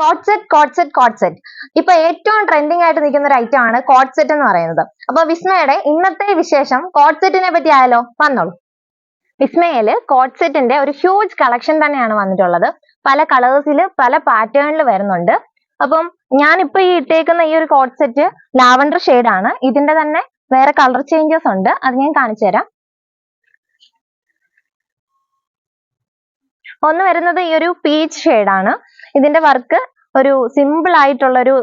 Coat set ഇപ്പൊ ഏറ്റവും trending ആയിട്ട് നിൽക്കുന്ന ഒരു ഐറ്റം ആണ് കോട്ട് സെറ്റ് എന്ന് പറയുന്നത്. അപ്പൊ വിസ്മയുടെ ഇന്നത്തെ വിശേഷം കോട്ട് സെറ്റിനെ പറ്റി ആയാലോ? വന്നോളൂ. വിസ്മയില് കോട്ട് സെറ്റിന്റെ ഒരു ഹ്യൂജ് കളക്ഷൻ തന്നെയാണ് വന്നിട്ടുള്ളത്. പല കളേഴ്സിൽ പല പാറ്റേണിൽ വരുന്നുണ്ട്. അപ്പം ഞാനിപ്പോ ഈ ഇട്ടേക്കുന്ന ഈ ഒരു കോട്ട് സെറ്റ് ലാവൻഡർ ഷെയ്ഡ് ആണ്. ഇതിന്റെ തന്നെ വേറെ കളർ ചേഞ്ചസ് ഉണ്ട്, അത് ഞാൻ കാണിച്ചു തരാം. ഒന്ന് വരുന്നത് ഈ ഒരു പീച്ച് ഷെയ്ഡ് ആണ്. ഇതിന്റെ വർക്ക് ഒരു സിമ്പിൾ ആയിട്ടുള്ള ഒരു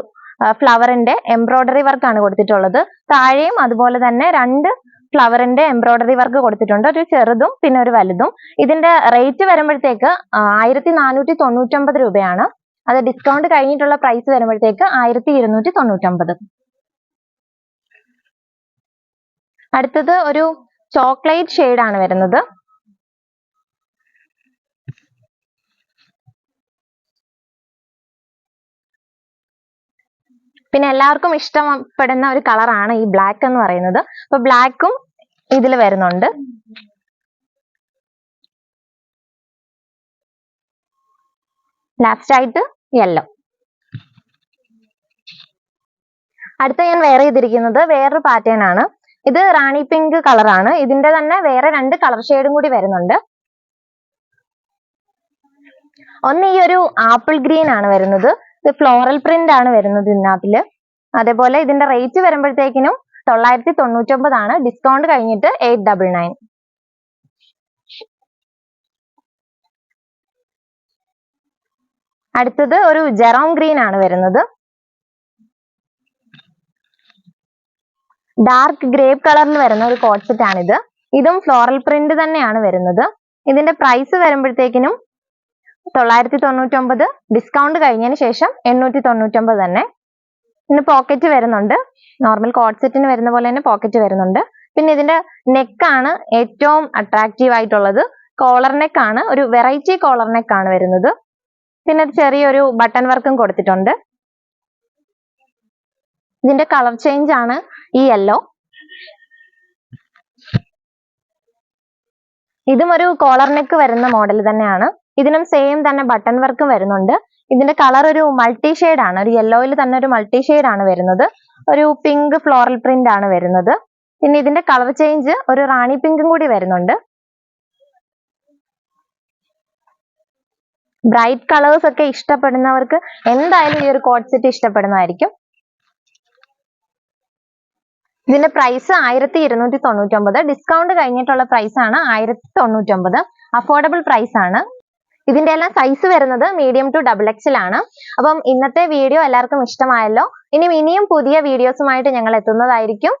ഫ്ലവറിന്റെ എംബ്രോയിഡറി വർക്ക് ആണ് കൊടുത്തിട്ടുള്ളത്. താഴെയും അതുപോലെ തന്നെ രണ്ട് ഫ്ലവറിന്റെ എംബ്രോയിഡറി വർക്ക് കൊടുത്തിട്ടുണ്ട്, ഒരു ചെറുതും പിന്നെ ഒരു വലുതും. ഇതിന്റെ റേറ്റ് വരുമ്പോഴത്തേക്ക് 1499 രൂപയാണ്. അത് ഡിസ്കൗണ്ട് കഴിഞ്ഞിട്ടുള്ള പ്രൈസ് വരുമ്പോഴത്തേക്ക് 1299. അടുത്തത് ഒരു ചോക്ലേറ്റ് ഷെയ്ഡ് ആണ് വരുന്നത്. പിന്നെ എല്ലാവർക്കും ഇഷ്ടപ്പെടുന്ന ഒരു കളറാണ് ഈ ബ്ലാക്ക് എന്ന് പറയുന്നത്. അപ്പൊ ബ്ലാക്കും ഇതിൽ വരുന്നുണ്ട്. ലാസ്റ്റ് ആയിട്ട് യെല്ലോ. അടുത്ത ഞാൻ വെയർ ചെയ്തിരിക്കുന്നത് വേറൊരു പാറ്റേൺ ആണ്. ഇത് റാണി പിങ്ക് കളറാണ്. ഇതിന്റെ തന്നെ വേറെ രണ്ട് കളർ ഷെയ്ഡും കൂടി വരുന്നുണ്ട്. ഒന്ന് ഈ ഒരു ആപ്പിൾ ഗ്രീൻ ആണ് വരുന്നത്. ഇത് ഫ്ലോറൽ പ്രിന്റ് ആണ് വരുന്നത് ഇതിനകത്തില്. അതേപോലെ ഇതിന്റെ റേറ്റ് വരുമ്പോഴത്തേക്കിനും 999 ആണ്. ഡിസ്കൗണ്ട് കഴിഞ്ഞിട്ട് 899. അടുത്തത് ഒരു ജെറോം ഗ്രീൻ ആണ് വരുന്നത്. ഡാർക്ക് ഗ്രേപ്പ് കളറിൽ വരുന്ന ഒരു കോട്ട് സെറ്റ് ആണിത്. ഇതും ഫ്ലോറൽ പ്രിന്റ് തന്നെയാണ് വരുന്നത്. ഇതിന്റെ പ്രൈസ് വരുമ്പോഴത്തേക്കിനും 999, ഡിസ്കൗണ്ട് കഴിഞ്ഞതിന് ശേഷം 899 തന്നെ. ഇതിന് പോക്കറ്റ് വരുന്നുണ്ട്. നോർമൽ കോട്ട് സെറ്റിന് വരുന്ന പോലെ തന്നെ പോക്കറ്റ് വരുന്നുണ്ട്. പിന്നെ ഇതിന്റെ നെക്കാണ് ഏറ്റവും അട്രാക്റ്റീവ് ആയിട്ടുള്ളത്. കോളർ നെക്ക് ആണ്, ഒരു വെറൈറ്റി കോളർ നെക്ക് ആണ് വരുന്നത്. പിന്നെ ചെറിയൊരു ബട്ടൺ വർക്കും കൊടുത്തിട്ടുണ്ട്. ഇതിന്റെ കളർ ചേഞ്ച് ആണ് ഈ യെല്ലോ. ഇതും ഒരു കോളർ നെക്ക് വരുന്ന മോഡൽ തന്നെയാണ്. ഇതിനും സെയിം തന്നെ ബട്ടൺ വർക്കും വരുന്നുണ്ട്. ഇതിന്റെ കളർ ഒരു മൾട്ടി ഷെയ്ഡ് ആണ്. ഒരു യെല്ലോയിൽ തന്നെ ഒരു മൾട്ടി ഷെയ്ഡ് ആണ് വരുന്നത്. ഒരു പിങ്ക് ഫ്ലോറൽ പ്രിന്റ് ആണ് വരുന്നത്. പിന്നെ ഇതിന്റെ കളർ ചേഞ്ച് ഒരു റാണി പിങ്കും കൂടി വരുന്നുണ്ട്. ബ്രൈറ്റ് കളേഴ്സ് ഒക്കെ ഇഷ്ടപ്പെടുന്നവർക്ക് എന്തായാലും ഈ ഒരു കോട്ട് സെറ്റ് ഇഷ്ടപ്പെടുന്നതായിരിക്കും. ഇതിന്റെ പ്രൈസ് 1299. ഡിസ്കൗണ്ട് കഴിഞ്ഞിട്ടുള്ള പ്രൈസ് ആണ് 1099. അഫോർഡബിൾ പ്രൈസ് ആണ്. ഇതിന്റെ എല്ലാം സൈസ് വരുന്നത് മീഡിയം ടു XXL ആണ്. അപ്പം ഇന്നത്തെ വീഡിയോ എല്ലാവർക്കും ഇഷ്ടമായല്ലോ. ഇനിയും പുതിയ വീഡിയോസുമായിട്ട് ഞങ്ങൾ എത്തുന്നതായിരിക്കും.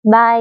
ബൈ.